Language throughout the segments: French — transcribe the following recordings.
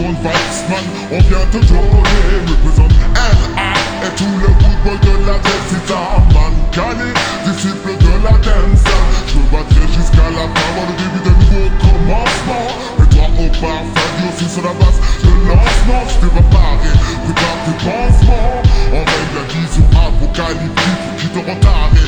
Icon Vaxman, on vient te donner. Représente RA et tout le football de la tête. C'est un man calé, disciple de la dance. Je me battrai jusqu'à la fin, voir le début d'un nouveau commencement. Et toi au parfum, dis aussi sur la base de lancement. Je t'ai préparé, prépare tes pansements. En règle la vision apocalyptique qui te rend taré.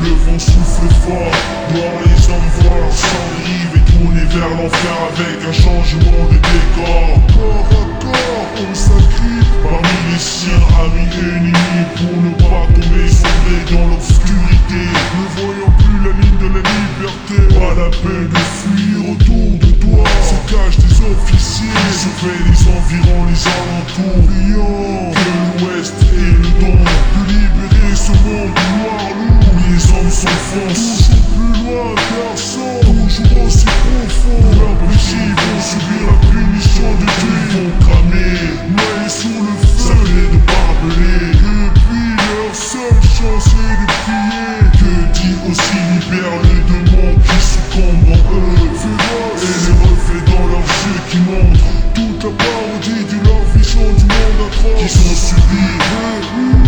Le vent souffle fort, noir les hommes voient leur sang rive et tourner vers l'enfer avec un changement de décor. Corps à corps, on s'agrippe parmi les siens, amis et ennemis, pour ne pas tomber sombrer dans l'obscurité. Ne voyant plus la ligne de la liberté, pas la peine de fuir autour de toi. Se cachent des officiers, surveillent les environs, les alentours, criant que l'ouest est le don de libérer ce monde noir lourd. Les hommes s'enfoncent toujours plus loin, personne, toujours aussi profond. Leurs péchés vont subir la punition de Dieu. Ils vont cramer, noyés sous le feu, sablés de barbelés. Et puis leur seule chance est de prier. Que dit aussi libère le démon qui succombe en eux. Féroce, et les reflets dans leurs yeux qui montrent toute la parodie de leur vision du monde atroce qui sont subis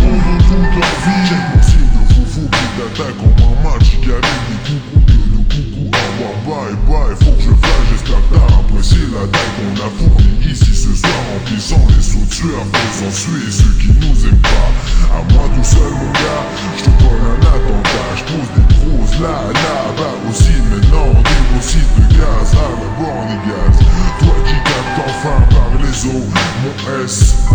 pendant toute leur vie. D'attaque en un match qui arrive des coucous et le coucou avoir bye bye. Faut que je fasse, j'espère que t'as apprécié la dalle qu'on a fournie ici ce soir, remplissant les sauts tueurs, faisant suer ceux qui nous aiment pas. À moi tout seul mon gars, je te donne un attentat, je pose des grosses là-bas aussi. Maintenant des grossides de gaz à la borne des gaz. Toi qui captes enfin par les eaux mon SOS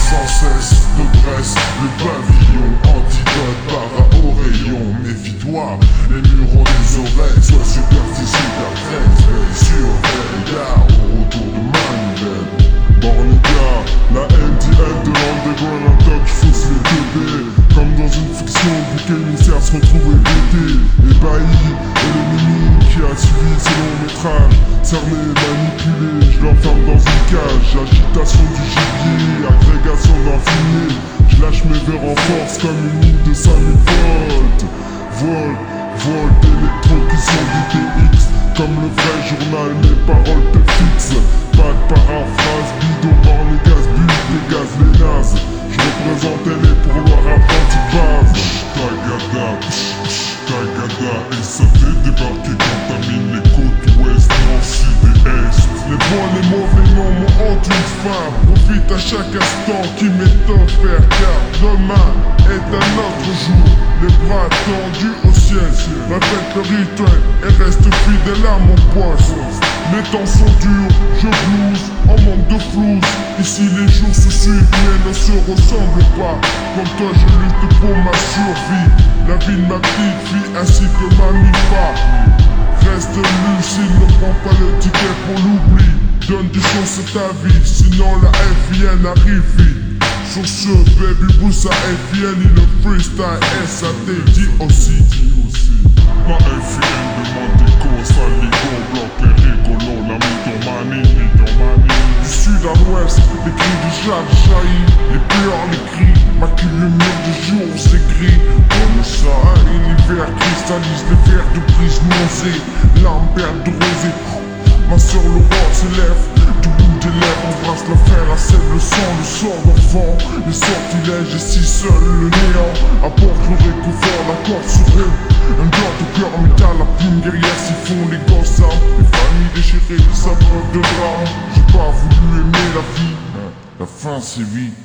sans cesse de Brest, le pavillon antidote para au rayon. Méfie-toi, les murs ont des oreilles, sois superstitieux car 13 veille sur veille, gare au retour de Manivelle. Bornica, la MDL de l'underground, un top qui fausse les bébés. Comme dans une fiction, vu qu'émissaire se retrouve évité. Ébahi, et l'ennemi qui a suivi ses longs métrages. Cerné, manipulé, je l'enferme dans une cage. Agitation du gibier, agrégation d'un fumier. Je lâche mes verres en force comme une île de 5000 volts. Volt électro qui sont du TX. Comme le vrai journal, mes paroles te fixent. Pas de paraphrase, bidon, borne, gaz, but, les gaz, les nazes. Je représentais les pour Loire Atlantique base. Tagada, et ça fait débarquer, contamine les côtes ouest, nord, sud et est. Les bons, les mauvais noms m'ont honte une fin. Profite à chaque instant qui m'est offert, car demain est un autre jour. Les bras tendus au ciel, répète le rituel et reste fidèle à mon poste. Les temps sont durs, je blouse, en manque de flouze. Ici les jours se suivent mais ne se ressemblent pas. Comme toi je lutte pour ma survie. La vie de ma petite fille ainsi que ma mi-fa. Reste lucide, ne prends pas le ticket pour l'oubli. Donne du sens à ta vie, sinon la FIN arrive vite. Sur ce baby boost à FIN, il le freestyle SAT dit aussi. Ma FIN demande des causes, saligo, bloc les rigolos, la mythomanie. Du sud à l'ouest, les cris du jade jaillit, les pleurs, les cris, maquillent le mur du jour, c'est gris. Comme ça, l'hiver cristallise les verres de brise nausée, l'ambert de rosée. Ma soeur l'aurore s'élève, du bout des lèvres, embrasse la fer, la sève, le sang, le sort d'enfant. Les sortilèges et si seul le néant apporte le réconfort, la corde sur eux. Un blanc de cœur métal, la plume guerrière s'y font les gosses. Les familles déchirées, les sabreurs de drame. J'ai pas voulu aimer la vie, la fin c'est vite.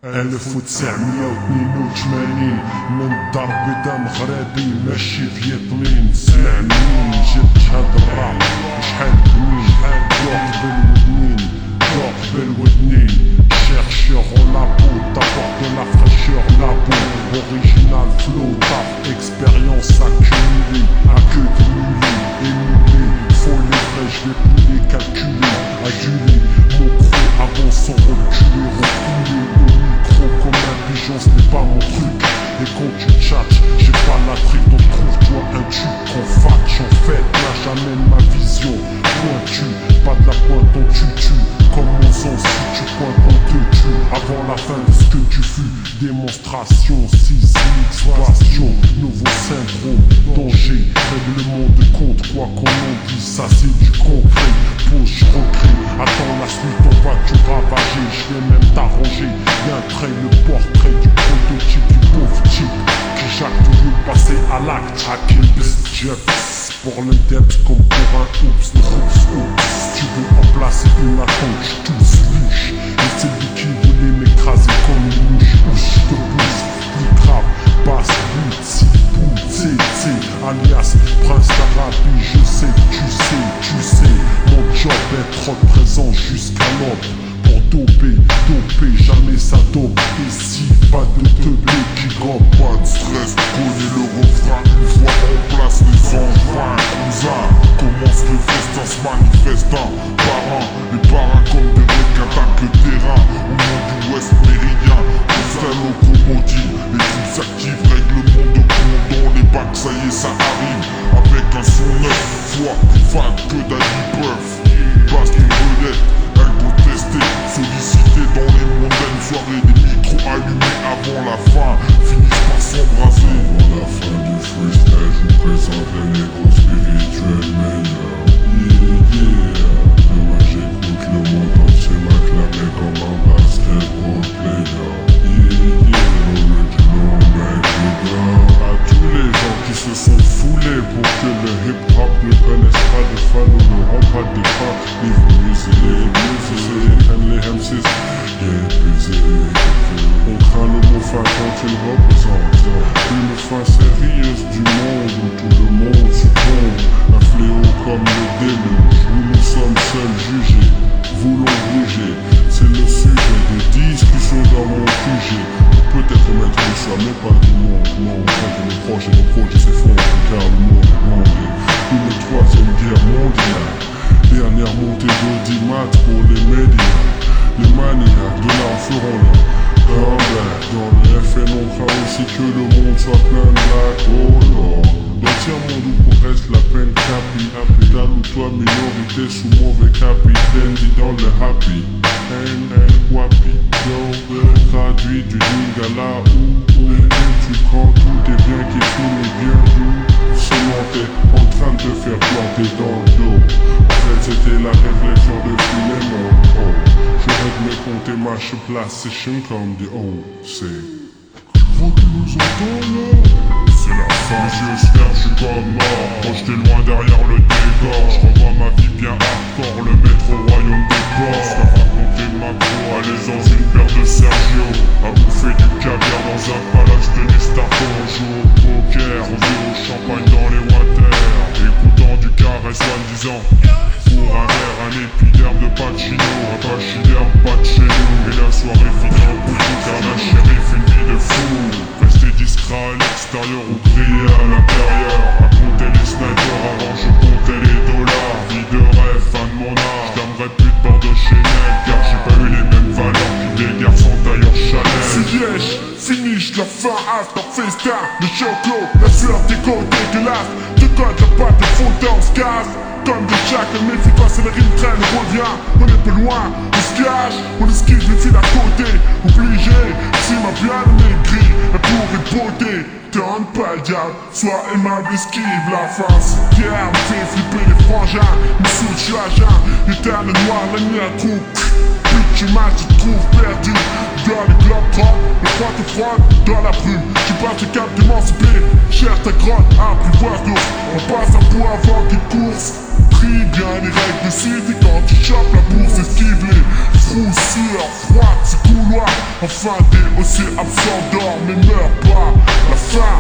ألف وتسعمية واتنين وتمانين من ضرب دم غرابي ماشي فيتمين. سمعني جبت هاد الراب شحال بنين ذوق بالودنين chercheur en la peau, t'apporte de la fraîcheur, la peau original flow, taf, expérience accumulée, à que cumulée, émulée, faut les vrais, je vais plus les calculer, aduler, mon crew avance sans reculer, reculer au micro comme un pigeon, ce n'est pas mon truc, et quand tu tchatches, j'ai pas la trique, donc trouve-toi un tube, qu'on fatch, en fait, là j'amène ma vision, pointu, pas de la pointe, ton tutu. comme mon sang si tu pointes on te tue. Avant la fin de ce que tu fus, démonstration sismique, spatio, nouveau syndrome, danger, règlement de compte, quoi qu'on en dise, ça c'est du concret. Pause, je recrée, attends la suite, on va tout ravager, je vais même t'arranger. D'un trait le portrait du prototype du pauvre type qui jacte toujours passer à l'acte. Hacker this Jeps pour le depth comme pour un oups, si tu veux en placer une attente, je tous liche. Et c'est lui qui voulait m'écraser comme une mouche, ou je te pousse, plus grave, basse, bout, alias Prince d'Arabie, je sais, tu sais, mon job est trop présent jusqu'à l'aube. Pour doper, jamais ça dope. Ici, pas de teubé qui gobe. Pas de stress, connais le refrain. Une fois en place les engins, cousin. Commence le festin, se manifeste un par un. Les parrains comme des requins attaquent le terrain. Au nom du Ouest méridien, constat locomotive. Les troupes s'activent, règlement de compte dans les bacs, ça y est, ça arrive. Avec un son 9 fois plus fan que Daddy Puff. Passe une vedette, incontestée, sollicité dans les mondaines soirées, des micros allumés avant la fin, finissent par s'embraser. Avant la fin du freestyle, je vous présente les négros spirituels meilleurs. Demain j'écoute le monde entier m'acclamer comme un basketball player. À tous les gens qui se sont foulés pour que le hip-hop ne connaisse pas de fans ou ne rend pas de pas. Les musiques, les MCs, on craint le mot fin quand il représente une face sérieuse du monde où tout le monde succombe. Un fléau comme le déluge où nous sommes seuls jugés, voulons bouger. C'est le sujet de discussion dans mon QG. Peut-être mettre le choix mais pas du monde. Non, quand nos projets s'effondrent car le monde est blindé. Une troisième guerre mondiale, dernière montée d'audimat pour les médias. Les maniaques de l'art feront leur comeback. Dans le FN on craint aussi que le monde soit plein de lacs. Oh Lord, dans tiers monde où progresse la peine capitale où toi minorité sous mauvais capitaine dit dans le happy wapi traduit du lingala où tu prends tous tes biens qui finissent bien doux. Seulement t'es en train de te faire planter dans le dos. En fait c'était la réflexion de Philémon. Oh, je règle mes comptes et marche PlayStation comme des c'est. Tu vois que nous entends là? C'est la fin, j'espère, je suis comme mort. Projeté loin derrière le décor. Je revois ma vie bien hardcore, le maître au royaume des corps. À raconter ma pro, à l'aise dans une paire de Sergio. À bouffer du caviar dans un palace de Nistarco. On joue au poker, on vit au champagne dans les water. Écoutant du carré soi-disant. Pour un verre, un épiderme de Pacino. Un pachyderme, pas de chez nous. Et la soirée finit en coucou car la shérif une vie de fou. Rester discret à l'extérieur ou crier à l'intérieur. À compter les snipers avant je comptais les dollars. Vie de rêve, fin de mon art. J'aimerais plus de bord de Chanel car j'ai pas eu les mêmes valeurs que des garçons tailleurs Chanel. Liège, finish, la fin, after festin. Le choco, la sueur des côtes dégueulasses. De code, la pâte, le fond on se casse. Comme des jacks, le méfie pas, c'est la rime traîne, on revient. On est peu loin, on se cache, on esquive les fils à côté. Obligé, si ma bien maigri, elle pourrait beauté. Tente pas le diable, sois aimable, esquive la face. Pierre me fait flipper les frangins, me saoule, je suis agent. L'éternel noir, la nuit à trou. Puis tu m'as, tu te trouves perdu. Dans les globes trop, le froid te frotte dans la brume. Tu passes le cap d'émanciper, cherche ta grotte à plus voir d'eau. On passe à bout avant qu'il course. Prie bien les règles de cité quand tu chopes la bourse, esquive les froussures froides, ces couloirs. Enfin t'es aussi absent d'or mais meurs pas. La fin